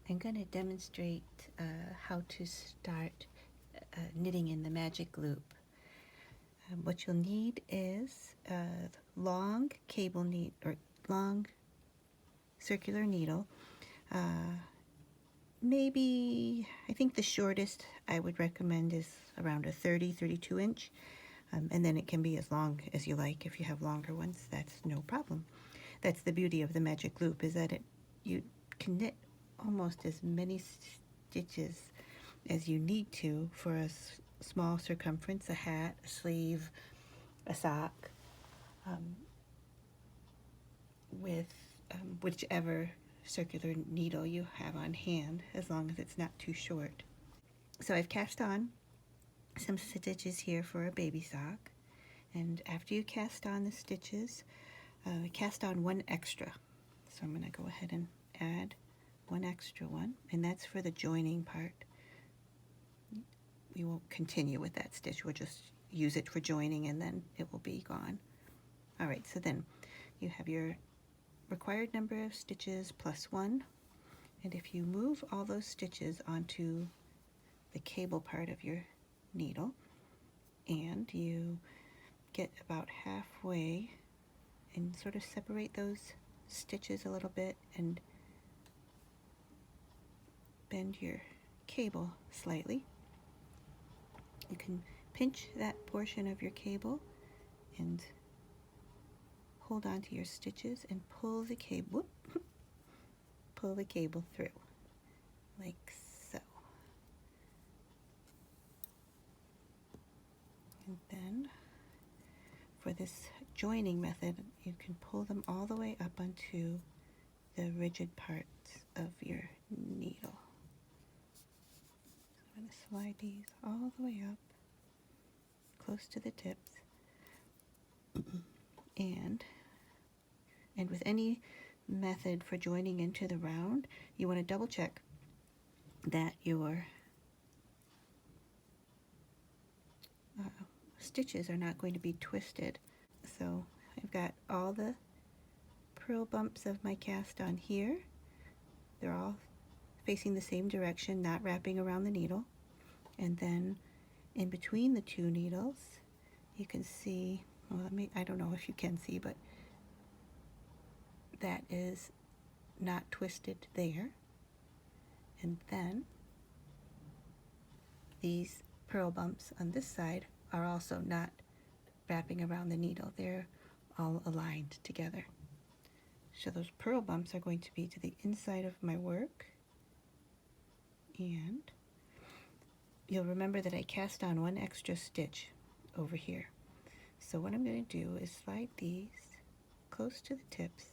I'm going to demonstrate how to start knitting in the magic loop. What you'll need is a long cable needle or long circular needle. Maybe, I think the shortest I would recommend is around a 32 inch. And then it can be as long as you like. If you have longer ones, that's no problem. That's the beauty of the magic loop, is that you can knit almost as many stitches as you need to for a small circumference, a hat, a sleeve, a sock, with whichever circular needle you have on hand, as long as it's not too short. So I've cast on some stitches here for a baby sock, and after you cast on the stitches, cast on one extra. So I'm going to go ahead and add one extra one, and that's for the joining part. We won't continue with that stitch, we'll just use it for joining and then it will be gone. Alright, so then you have your required number of stitches plus one, and if you move all those stitches onto the cable part of your needle and you get about halfway and sort of separate those stitches a little bit and bend your cable slightly, you can pinch that portion of your cable and hold on to your stitches and pull the cable through like so. And then for this joining method, you can pull them all the way up onto the rigid parts of your needle. So I'm going to slide these all the way up close to the tips. And with any method for joining into the round, you want to double check that your stitches are not going to be twisted. So I've got all the purl bumps of my cast on here. They're all facing the same direction, not wrapping around the needle. And then in between the two needles, you can see, well, I don't know if you can see, but that is not twisted there. And then these purl bumps on this side are also not wrapping around the needle. They're all aligned together. So those purl bumps are going to be to the inside of my work. And you'll remember that I cast on one extra stitch over here. So what I'm going to do is slide these close to the tips,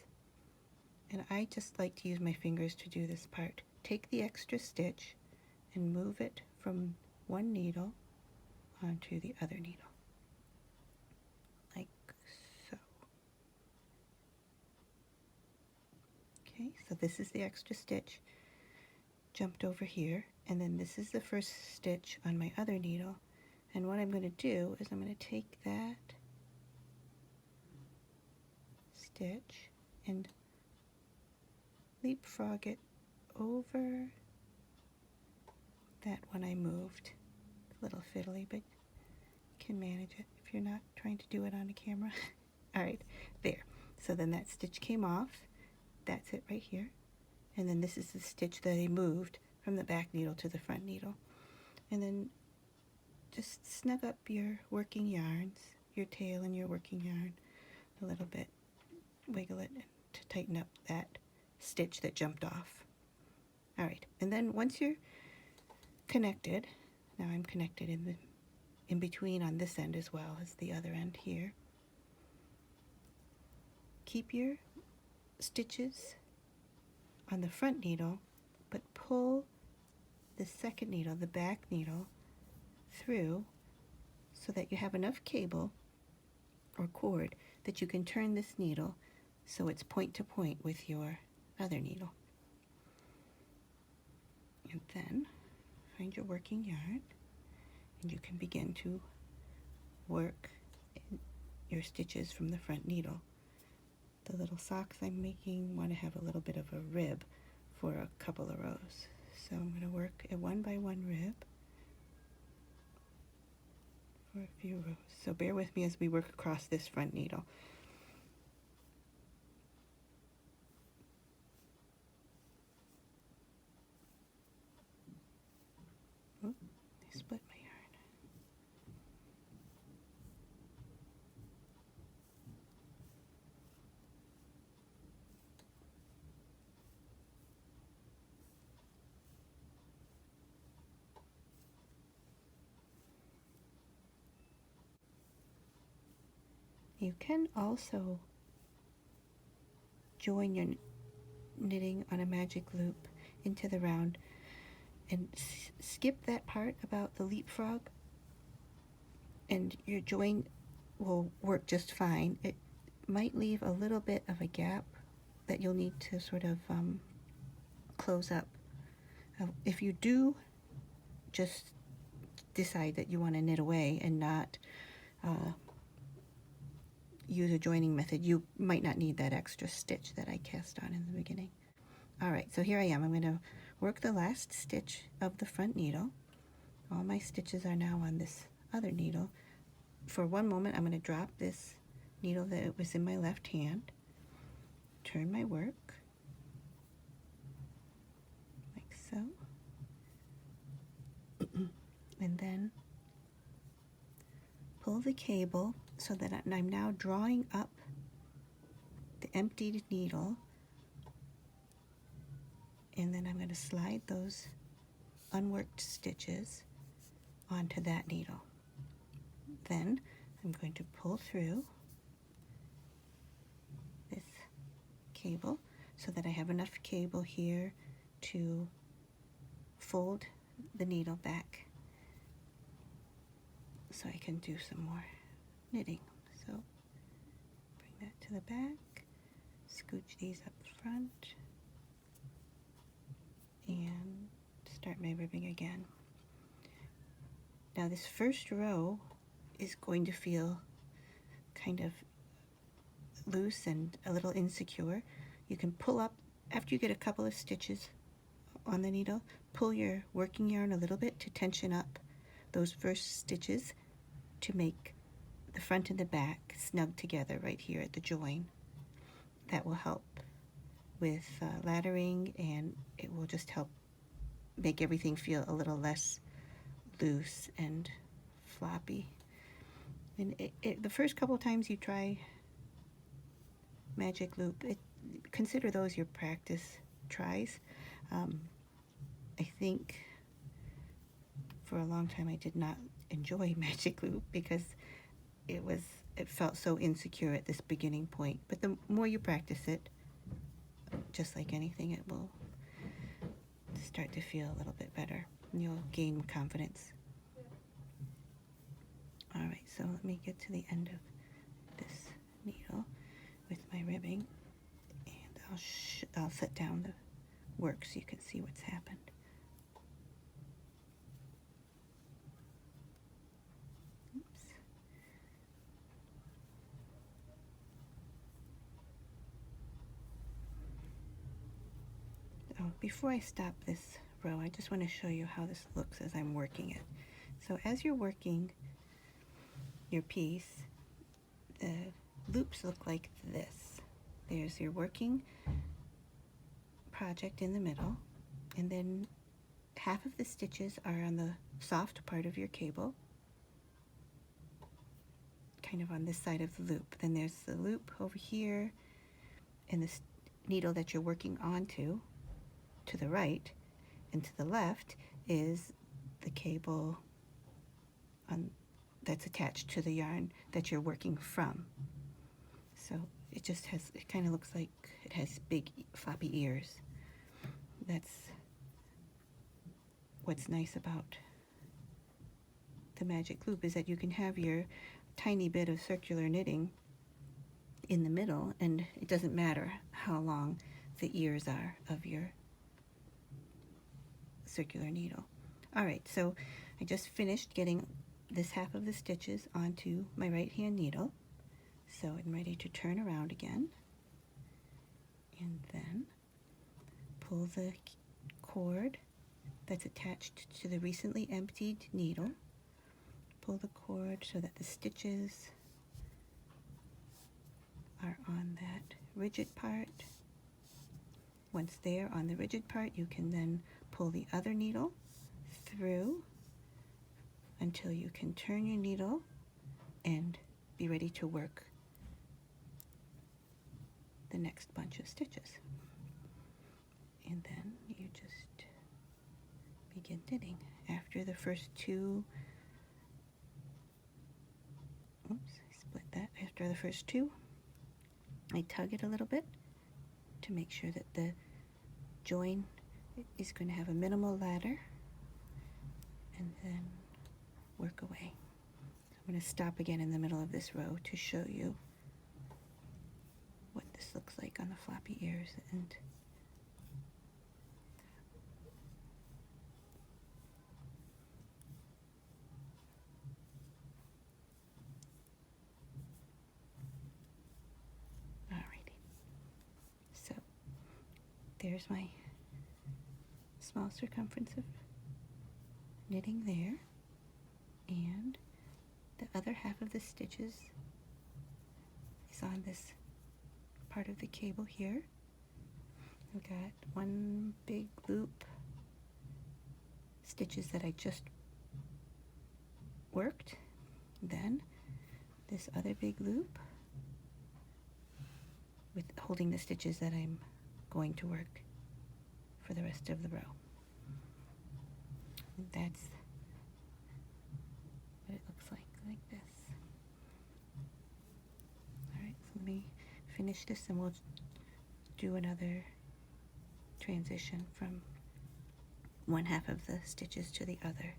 and I just like to use my fingers to do this part. Take the extra stitch and move it from one needle onto the other needle, like so. Okay, so this is the extra stitch jumped over here, and then this is the first stitch on my other needle. And what I'm going to do is I'm going to take that stitch and leapfrog it over that one I moved. It's a little fiddly, but you can manage it if you're not trying to do it on a camera. Alright, there. So then that stitch came off. That's it right here. And then this is the stitch that I moved from the back needle to the front needle. And then just snug up your working yarns, your tail and your working yarn a little bit. Wiggle it to tighten up that stitch that jumped off. Alright, and then once you're connected, now I'm connected in between on this end as well as the other end here. Keep your stitches on the front needle, but pull the second needle, the back needle, through so that you have enough cable or cord that you can turn this needle so it's point to point with your other needle. And then find your working yarn, and you can begin to work your stitches from the front needle. The little socks I'm making want to have a little bit of a rib for a couple of rows. So I'm going to work a 1 by 1 rib for a few rows. So bear with me as we work across this front needle. Oop, I split my yarn. You can also join your knitting on a magic loop into the round and skip that part about the leapfrog, and your join will work just fine. It might leave a little bit of a gap that you'll need to sort of close up. If you do just decide that you want to knit away and not use a joining method, you might not need that extra stitch that I cast on in the beginning. All right, so here I am. I'm going to work the last stitch of the front needle. All my stitches are now on this other needle. For one moment, I'm going to drop this needle that was in my left hand, turn my work, like so, and then pull the cable so that I'm now drawing up the emptied needle, and then I'm going to slide those unworked stitches onto that needle. Then I'm going to pull through this cable so that I have enough cable here to fold the needle back so I can do some more knitting. So bring that to the back, scooch these up front, and start my ribbing again. Now this first row is going to feel kind of loose and a little insecure. You can pull up, after you get a couple of stitches on the needle, pull your working yarn a little bit to tension up those first stitches to make the front and the back snug together right here at the join. That will help with laddering, and it will just help make everything feel a little less loose and floppy. And the first couple times you try magic loop, consider those your practice tries. I think for a long time I did not enjoy magic loop because it felt so insecure at this beginning point. But the more you practice it, just like anything, it will start to feel a little bit better, and you'll gain confidence. All right, so let me get to the end of this needle with my ribbing, and I'll set down the work so you can see what's happened. Oops. Oh, before I stop this row, I just want to show you how this looks as I'm working it. So as you're working your piece, the loops look like this. There's your working project in the middle, and then half of the stitches are on the soft part of your cable, kind of on this side of the loop. Then there's the loop over here, and the needle that you're working onto to the right, and to the left is the cable that's attached to the yarn that you're working from. So it kind of looks like it has big floppy ears. That's what's nice about the magic loop, is that you can have your tiny bit of circular knitting in the middle, and it doesn't matter how long the ears are of your circular needle. All right, so I just finished getting this half of the stitches onto my right hand needle, so I'm ready to turn around again, and then pull the cord that's attached to the recently emptied needle. Pull the cord so that the stitches are on that rigid part. Once they're on the rigid part, you can then pull the other needle through until you can turn your needle and be ready to work the next bunch of stitches. And then you just begin knitting. After the first two, oops, I split that. After the first two, I tug it a little bit to make sure that the join is going to have a minimal ladder, and then work away. I'm going to stop again in the middle of this row to show you what this looks like on the floppy ears. And alrighty, so there's my small circumference of knitting there, and the other half of the stitches is on this part of the cable here. I've got one big loop, stitches that I just worked, then this other big loop with holding the stitches that I'm going to work for the rest of the row. And that's what it looks like this. Alright, so let me finish this and we'll do another transition from one half of the stitches to the other.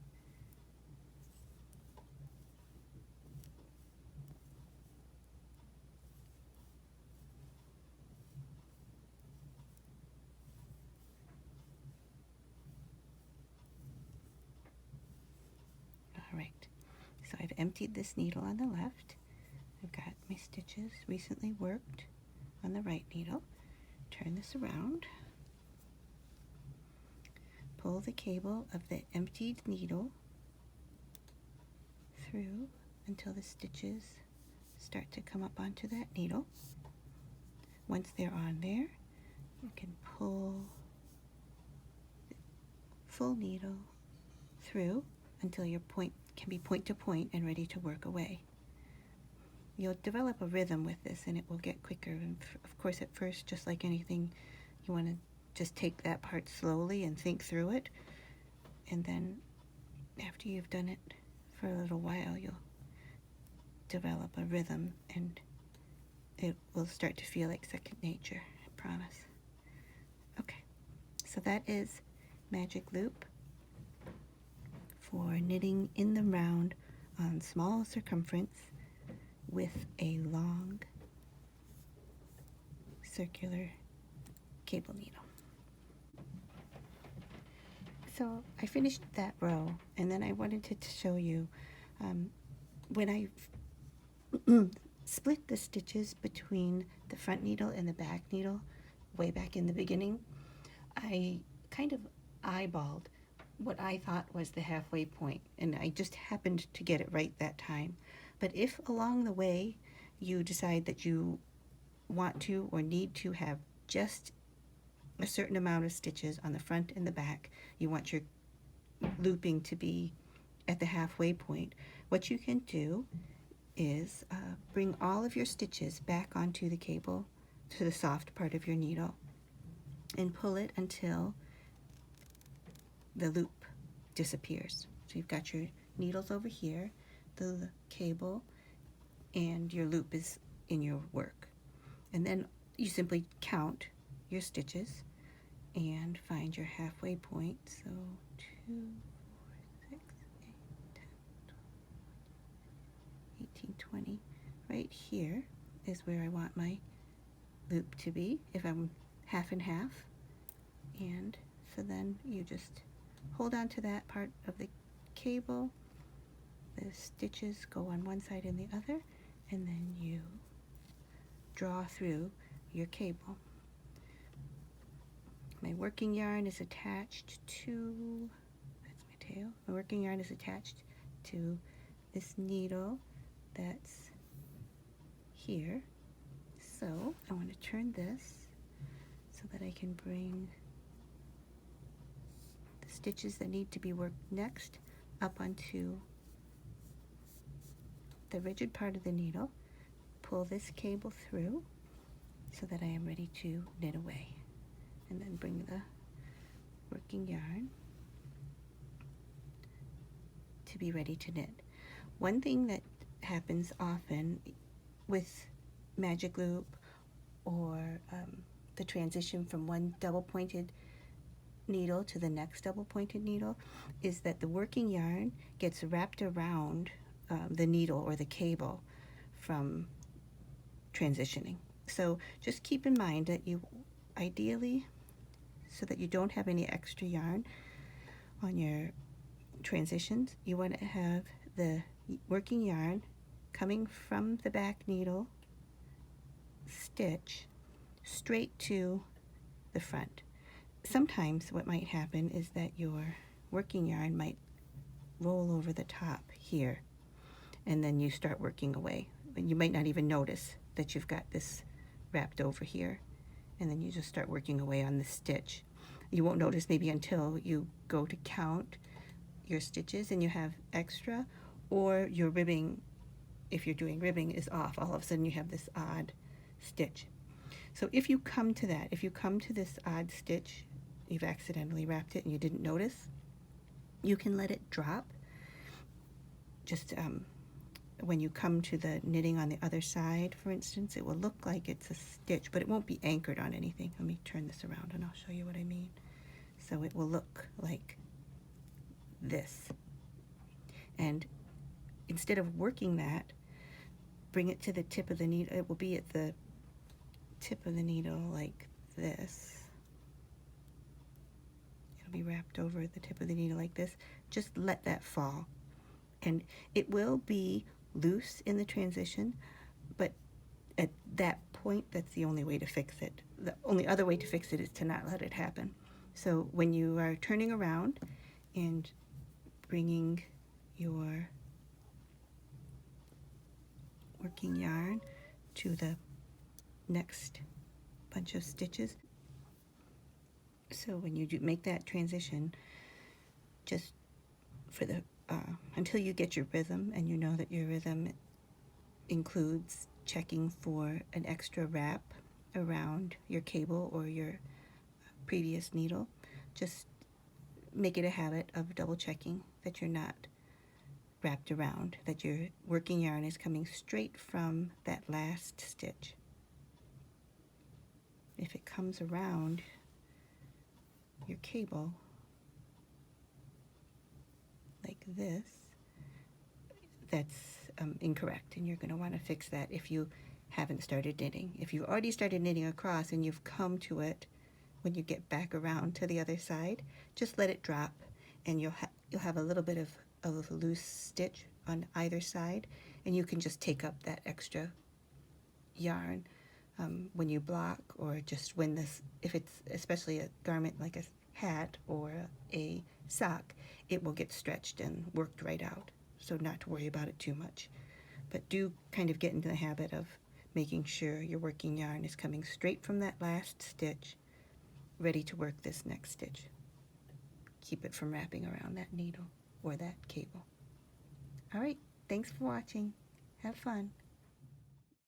Alright, so I've emptied this needle on the left. I've got my stitches recently worked on the right needle. Turn this around. Pull the cable of the emptied needle through until the stitches start to come up onto that needle. Once they're on there, you can pull the full needle through until your point can be point to point and ready to work away. You'll develop a rhythm with this and it will get quicker. And of course, at first, just like anything, you want to just take that part slowly and think through it. And then after you've done it for a little while, you'll develop a rhythm and it will start to feel like second nature, I promise. Okay, so that is Magic Loop for knitting in the round on small circumference with a long circular cable needle. So I finished that row, and then I wanted to show you when I split the stitches between the front needle and the back needle way back in the beginning, I kind of eyeballed what I thought was the halfway point, and I just happened to get it right that time. But if along the way you decide that you want to or need to have just a certain amount of stitches on the front and the back, you want your looping to be at the halfway point, what you can do is bring all of your stitches back onto the cable, to the soft part of your needle, and pull it until the loop disappears. So you've got your needles over here, the cable, and your loop is in your work. And then you simply count your stitches and find your halfway point. So 2, 4, 6, 8, 10, 12, 18, 20. Right here is where I want my loop to be if I'm half and half. And so then you just hold on to that part of the cable. The stitches go on one side and the other, and then you draw through your cable. My working yarn is attached to, that's my tail, my working yarn is attached to this needle that's here. So I want to turn this so that I can bring the stitches that need to be worked next up onto the rigid part of the needle, pull this cable through so that I am ready to knit away, and then bring the working yarn to be ready to knit. One thing that happens often with magic loop or the transition from one double pointed needle to the next double pointed needle is that the working yarn gets wrapped around the needle or the cable from transitioning. So just keep in mind that you ideally, so that you don't have any extra yarn on your transitions, you want to have the working yarn coming from the back needle stitch straight to the front. Sometimes what might happen is that your working yarn might roll over the top here, and then you start working away. You might not even notice that you've got this wrapped over here, and then you just start working away on the stitch. You won't notice maybe until you go to count your stitches and you have extra, or your ribbing, if you're doing ribbing, is off. All of a sudden you have this odd stitch. So if you come to that, if you come to this odd stitch, you've accidentally wrapped it and you didn't notice, you can let it drop. Just when you come to the knitting on the other side, for instance, it will look like it's a stitch, but it won't be anchored on anything. Let me turn this around and I'll show you what I mean. So it will look like this. And instead of working that, bring it to the tip of the needle. It will be at the tip of the needle like this. It'll be wrapped over at the tip of the needle like this. Just let that fall. And it will be loose in the transition, but at that point, that's the only way to fix it. The only other way to fix it is to not let it happen. So when you are turning around and bringing your working yarn to the next bunch of stitches, so when you do make that transition, just for the until you get your rhythm, and you know that your rhythm includes checking for an extra wrap around your cable or your previous needle, just make it a habit of double checking that you're not wrapped around, that your working yarn is coming straight from that last stitch. If it comes around your cable like this, that's incorrect, and you're going to want to fix that if you haven't started knitting. If you've already started knitting across and you've come to it, when you get back around to the other side, just let it drop, and you'll have a little bit of a loose stitch on either side, and you can just take up that extra yarn when you block, or just when this, if it's especially a garment like a hat or a sock, it will get stretched and worked right out. So not to worry about it too much, but do kind of get into the habit of making sure your working yarn is coming straight from that last stitch, ready to work this next stitch. Keep it from wrapping around that needle or that cable. All right, thanks for watching. Have fun.